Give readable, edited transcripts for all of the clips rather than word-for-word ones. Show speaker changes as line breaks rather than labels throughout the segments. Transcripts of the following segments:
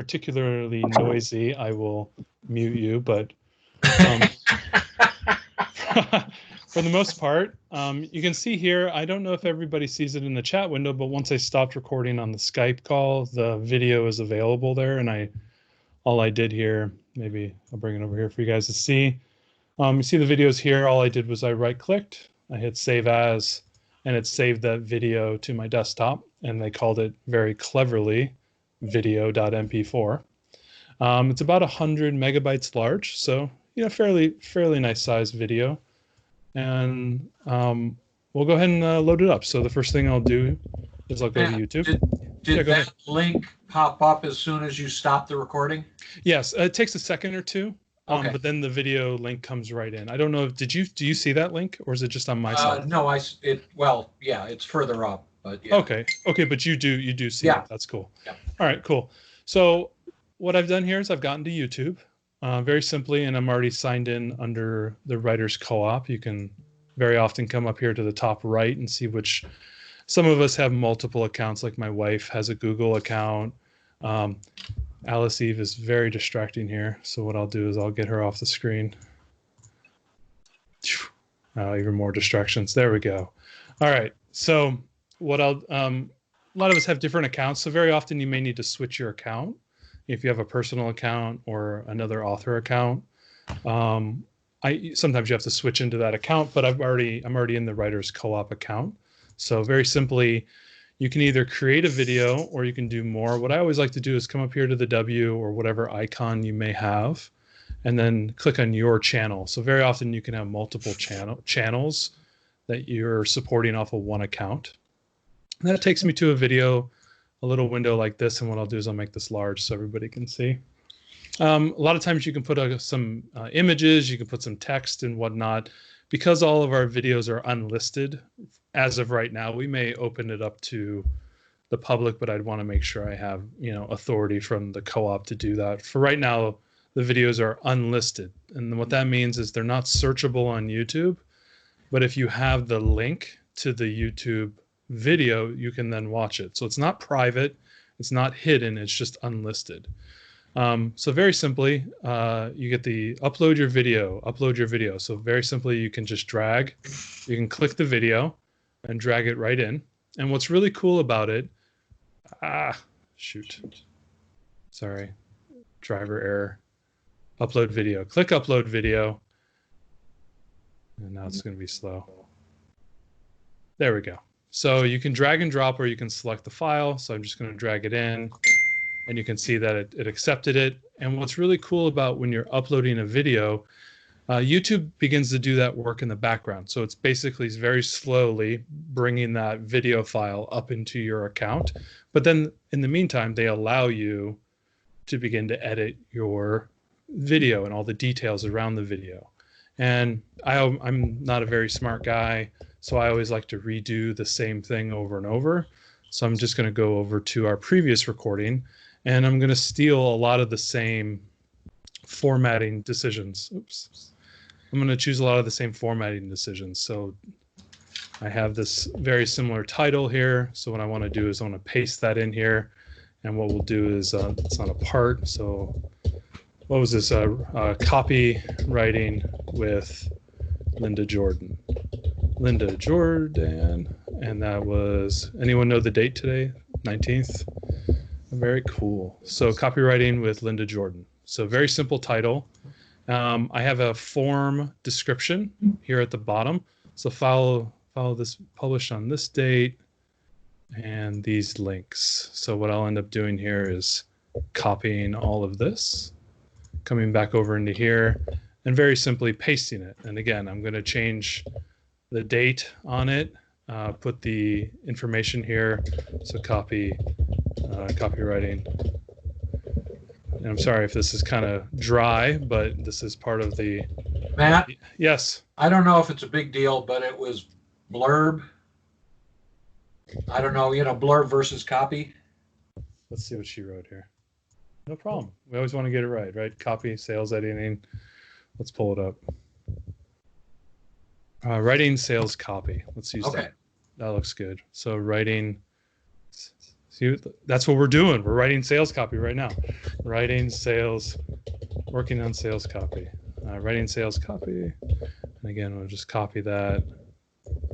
particularly noisy, I will mute you. But for the most part, you can see here, I don't know if everybody sees it in the chat window, but once I stopped recording on the Skype call, the video is available there. And all I did here, maybe I'll bring it over here for you guys to see. You see the videos here. All I did was I right-clicked, I hit Save As, and it saved that video to my desktop. And they called it very cleverly video.mp4. It's about 100 megabytes large, so fairly nice sized video. And we'll go ahead and load it up. So the first thing I'll do is I'll go to YouTube.
Did that link pop up as soon as you stop the recording?
Yes, it takes a second or two.
Okay.
But then the video link comes right in. I don't know. Do you see that link, or is it just on my side?
No, well, yeah, it's further up, but yeah.
Okay, but you do see
Yeah.
it. That's cool.
Yeah.
All right, cool. So what I've done here is I've gotten to YouTube very simply, and I'm already signed in under the Writers Co-op. You can very often come up here to the top right and see which. Some of us have multiple accounts, like my wife has a Google account. Alice Eve is very distracting here. So what I'll do is I'll get her off the screen. Even more distractions. There we go. All right. So what a lot of us have different accounts. So very often you may need to switch your account if you have a personal account or another author account. Sometimes you have to switch into that account, but I'm already in the Writers Co-op account. So very simply, you can either create a video or you can do more. What I always like to do is come up here to the W or whatever icon you may have, and then click on your channel. So very often you can have multiple channels that you're supporting off of one account. And that takes me to a video, a little window like this. And what I'll do is I'll make this large so everybody can see. A lot of times you can put some images, you can put some text and whatnot. Because all of our videos are unlisted as of right now, we may open it up to the public, but I'd want to make sure I have, authority from the co-op to do that. For right now, the videos are unlisted. And what that means is they're not searchable on YouTube, but if you have the link to the YouTube video, you can then watch it. So it's not private, it's not hidden, it's just unlisted. So very simply, you get the upload your video. So very simply, you can just drag, you can click the video and drag it right in. And what's really cool about it, sorry, driver error, upload video, click upload video. And now it's going to be slow. There we go. So you can drag and drop, or you can select the file. So I'm just going to drag it in. And you can see that it accepted it. And what's really cool about when you're uploading a video, YouTube begins to do that work in the background. So it's basically very slowly bringing that video file up into your account. But then in the meantime, they allow you to begin to edit your video and all the details around the video. And I'm not a very smart guy, so I always like to redo the same thing over and over. So I'm just going to go over to our previous recording. And I'm going to steal a lot of the same formatting decisions. Oops. I'm going to choose a lot of the same formatting decisions. So I have this very similar title here. So what I want to do is I want to paste that in here. And what we'll do is it's not a part. So what was this? Copywriting with Linda Jordan. And that was, anyone know the date today? 19th? Very cool. So copywriting with Linda Jordan. So very simple title. I have a form description here at the bottom. So follow this, published on this date, and these links. So what I'll end up doing here is copying all of this, coming back over into here, and very simply pasting it. And again, I'm going to change the date on it, put the information here. So copywriting. And I'm sorry if this is kind of dry, but this is part of the...
Matt?
Yes.
I don't know if it's a big deal, but it was blurb. I don't know, blurb versus copy.
Let's see what she wrote here. No problem. We always want to get it right? Copy, sales editing. Let's pull it up. Writing, sales, copy. Let's use that. That looks good. So writing, See, that's what we're doing. We're writing sales copy right now. Writing sales, working on sales copy. Writing sales copy. And again, we'll just copy that,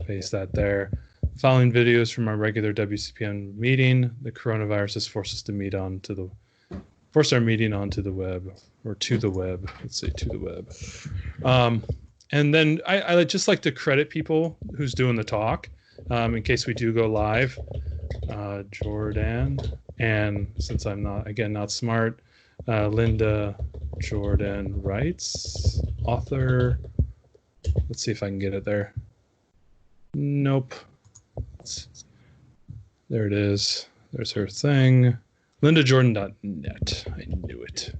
paste that there. Following videos from our regular WCPN meeting. The coronavirus has forced us to force our meeting onto the web, or to the web. Let's say to the web. And then I just like to credit people who's doing the talk, in case we do go live. Jordan, and since I'm not smart, Linda Jordan writes, author. Let's see if I can get it there. Nope. There it is. There's her thing. LindaJordan.net. I knew it.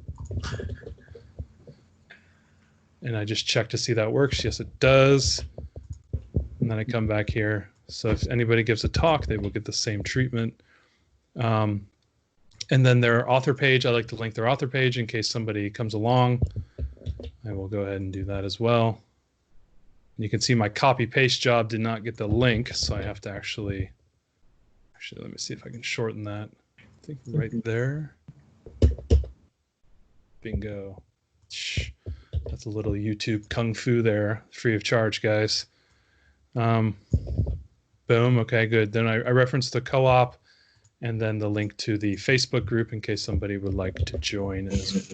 And I just check to see that works. Yes, it does. And then I come back here. So if anybody gives a talk, they will get the same treatment. And then their author page, I like to link their author page in case somebody comes along. I will go ahead and do that as well. You can see my copy paste job did not get the link, so I have to actually let me see if I can shorten that. I think right there. Bingo. That's a little YouTube kung fu there, free of charge, guys. Boom. Okay, good. Then I referenced the co-op and then the link to the Facebook group in case somebody would like to join as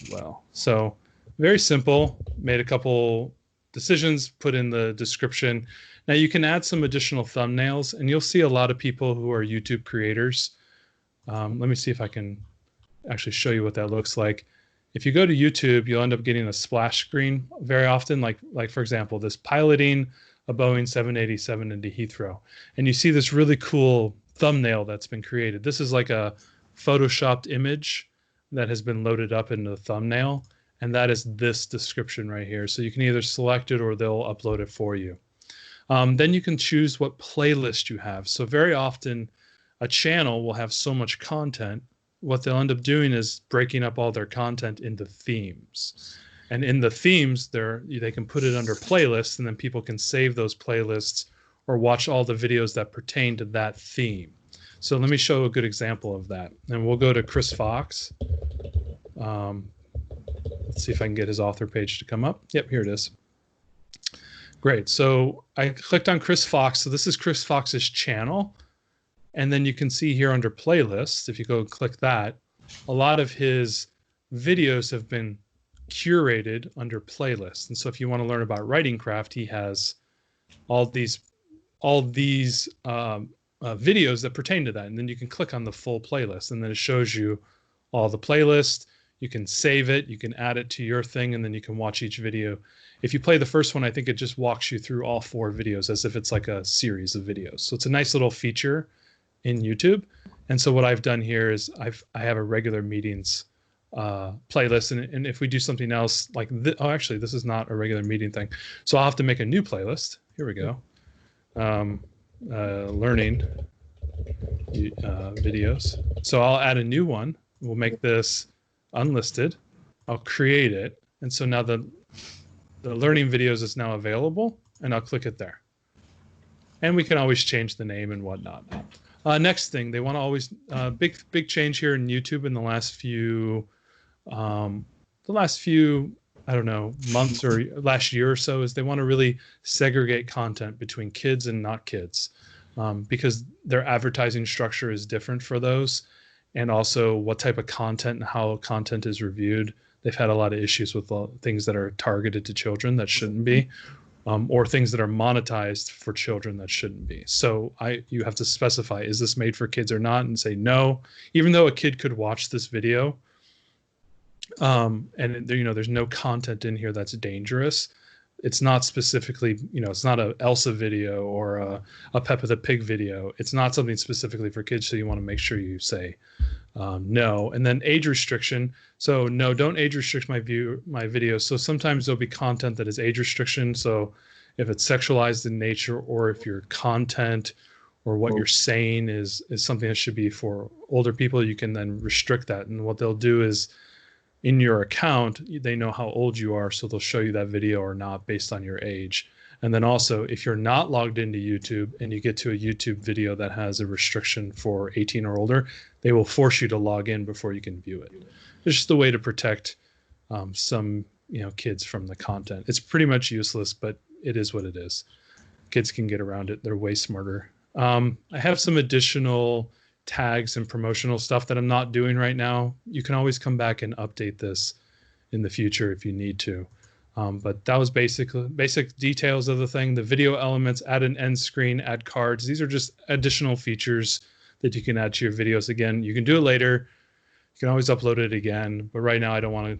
well. So very simple. Made a couple decisions, put in the description. Now you can add some additional thumbnails, and you'll see a lot of people who are YouTube creators. Let me see if I can actually show you what that looks like. If you go to YouTube, you'll end up getting a splash screen very often, like for example, this piloting a Boeing 787 into Heathrow. And you see this really cool thumbnail that's been created. This is like a photoshopped image that has been loaded up into the thumbnail. And that is this description right here. So you can either select it or they'll upload it for you. Then you can choose what playlist you have. So very often a channel will have so much content. What they'll end up doing is breaking up all their content into themes. And in the themes, they can put it under playlists, and then people can save those playlists or watch all the videos that pertain to that theme. So let me show a good example of that. And we'll go to Chris Fox. Let's see if I can get his author page to come up. Yep, here it is. Great. So I clicked on Chris Fox. So this is Chris Fox's channel. And then you can see here under playlists, if you go and click that, a lot of his videos have been curated under playlists. And so if you want to learn about writing craft, he has all these videos that pertain to that. And then you can click on the full playlist, and then it shows you all the playlists. You can save it, you can add it to your thing, and then you can watch each video. If you play the first one, I think it just walks you through all 4 videos as if it's like a series of videos. So it's a nice little feature in YouTube. And so what I've done here is I have a regular meetings playlist, and if we do something else like this, oh, actually this is not a regular meeting thing. So I'll have to make a new playlist. Here we go. Learning videos. So I'll add a new one. We'll make this unlisted. I'll create it. And so now the learning videos is now available, and I'll click it there. And we can always change the name and whatnot. Next thing, they want to always big change here in YouTube in the last few I don't know, months or last year or so, is they want to really segregate content between kids and not kids, because their advertising structure is different for those, and also what type of content and how content is reviewed. They've had a lot of issues with things that are targeted to children that shouldn't be, or things that are monetized for children that shouldn't be. So you have to specify, is this made for kids or not, and say no, even though a kid could watch this video. And there's no content in here that's dangerous. It's not specifically, it's not a Elsa video or a Peppa the Pig video. It's not something specifically for kids. So you want to make sure you say no. And then age restriction. So no, don't age restrict my videos. So sometimes there'll be content that is age restriction. So if it's sexualized in nature, or if your content or what you're saying is something that should be for older people, you can then restrict that. And what they'll do is, in your account, they know how old you are, so they'll show you that video or not based on your age. And then also, if you're not logged into YouTube and you get to a YouTube video that has a restriction for 18 or older, they will force you to log in before you can view it. It's just a way to protect some kids from the content. It's pretty much useless, but it is what it is. Kids can get around it. They're way smarter. I have some additional tags and promotional stuff that I'm not doing right now. You can always come back and update this in the future if you need to. But that was basic details of the thing. The video elements, add an end screen, add cards. These are just additional features that you can add to your videos. Again, you can do it later. You can always upload it again. But right now, I don't want to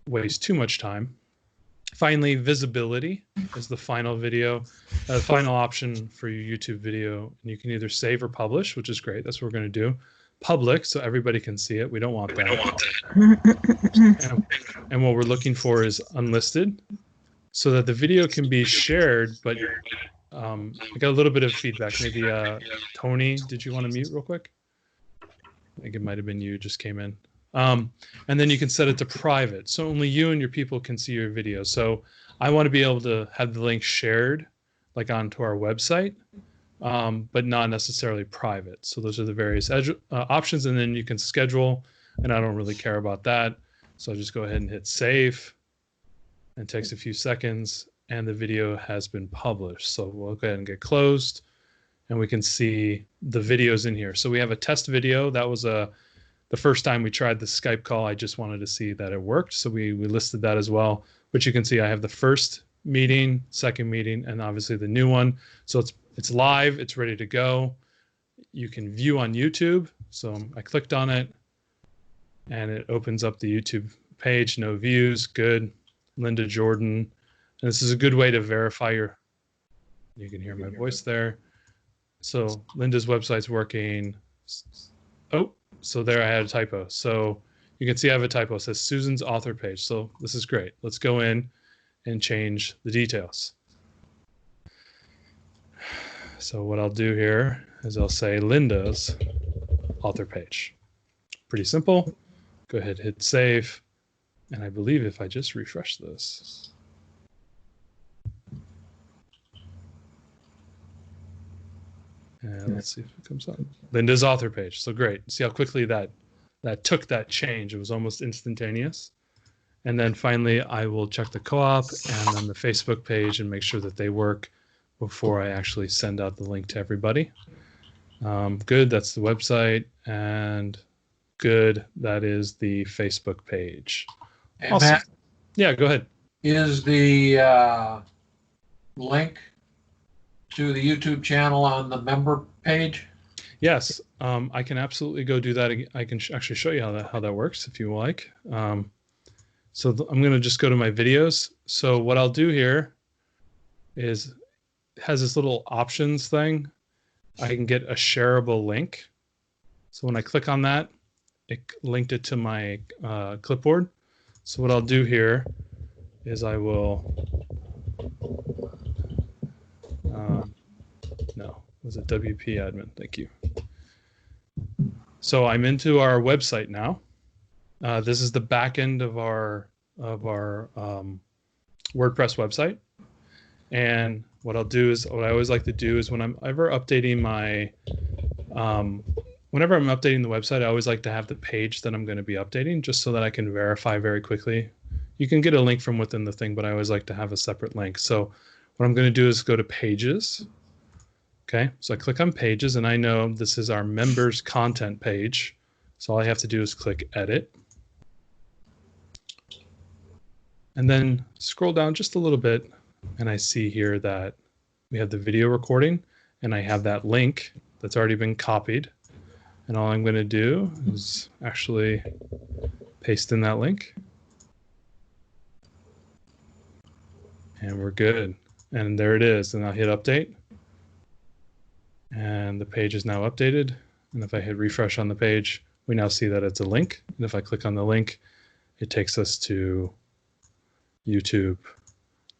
waste too much time. Finally, visibility is the final final option for your YouTube video. And you can either save or publish, which is great. That's what we're going to do. Public, so everybody can see it. We don't want that. And what we're looking for is unlisted, so that the video can be shared. But I got a little bit of feedback. Maybe Tony, did you want to mute real quick? I think it might have been you just came in. And then you can set it to private, so only you and your people can see your video. So I want to be able to have the link shared, like onto our website, but not necessarily private. So those are the various options, and then you can schedule, and I don't really care about that. So I'll just go ahead and hit save, and it takes a few seconds, and the video has been published. So we'll go ahead and get closed, and we can see the videos in here. So we have a test video. That was the first time we tried the Skype call. I just wanted to see that it worked. So we listed that as well. But you can see I have the first meeting, second meeting, and obviously the new one. So it's live, it's ready to go. You can view on YouTube. So I clicked on it and it opens up the YouTube page. No views, good. Linda Jordan. And this is a good way to verify you can hear my voice there. So Linda's website's working. Oh, so there I had a typo. So you can see I have a typo. It says Susan's author page. So this is great. Let's go in and change the details. So what I'll do here is I'll say Linda's author page. Pretty simple. Go ahead, hit save. And I believe if I just refresh this, and let's see if it comes up. Linda's author page. So great. See how quickly that took that change. It was almost instantaneous. And then finally, I will check the co-op and then the Facebook page and make sure that they work before I actually send out the link to everybody. Good. That's the website. And good. That is the Facebook page.
And
Awesome.
Matt,
yeah, go ahead.
is the link to the YouTube channel on the member page?
Yes, I can absolutely go do that. I can actually show you how that works if you like. So I'm going to just go to my videos. So what I'll do here is it has this little options thing. I can get a shareable link. So when I click on that, it linked it to my clipboard. So what I'll do here is I will no, was it WP admin? Thank you. So I'm into our website now. This is the back end of our WordPress website. And what I'll do is, what I always like to do is when I'm ever updating my, whenever I'm updating the website, I always like to have the page that I'm going to be updating just so that I can verify very quickly. You can get a link from within the thing, but I always like to have a separate link. So what I'm going to do is go to pages. Okay, so I click on pages and I know this is our members content page. So all I have to do is click edit. And then scroll down just a little bit and I see here that we have the video recording and I have that link that's already been copied. And all I'm going to do is actually paste in that link. And we're good. And there it is. And I'll hit update. And the page is now updated. And if I hit refresh on the page, we now see that it's a link. And if I click on the link, it takes us to YouTube.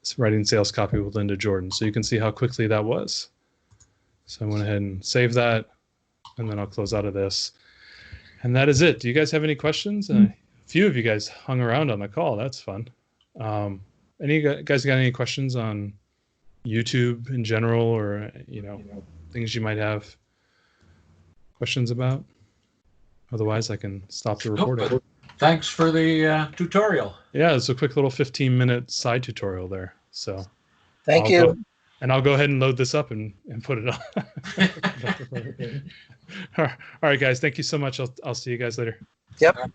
It's writing sales copy with Linda Jordan. So you can see how quickly that was. So I went ahead and save that. And then I'll close out of this. And that is it. Do you guys have any questions? A few of you guys hung around on the call. That's fun. Any guys got any questions on YouTube in general, or things you might have questions about. Otherwise, I can stop the recording.
Nope, thanks for the tutorial.
Yeah, it's a quick little 15-minute side tutorial there. So
Thank you.
I'll go ahead and load this up and put it on. All right, guys. Thank you so much. I'll see you guys later.
Yep.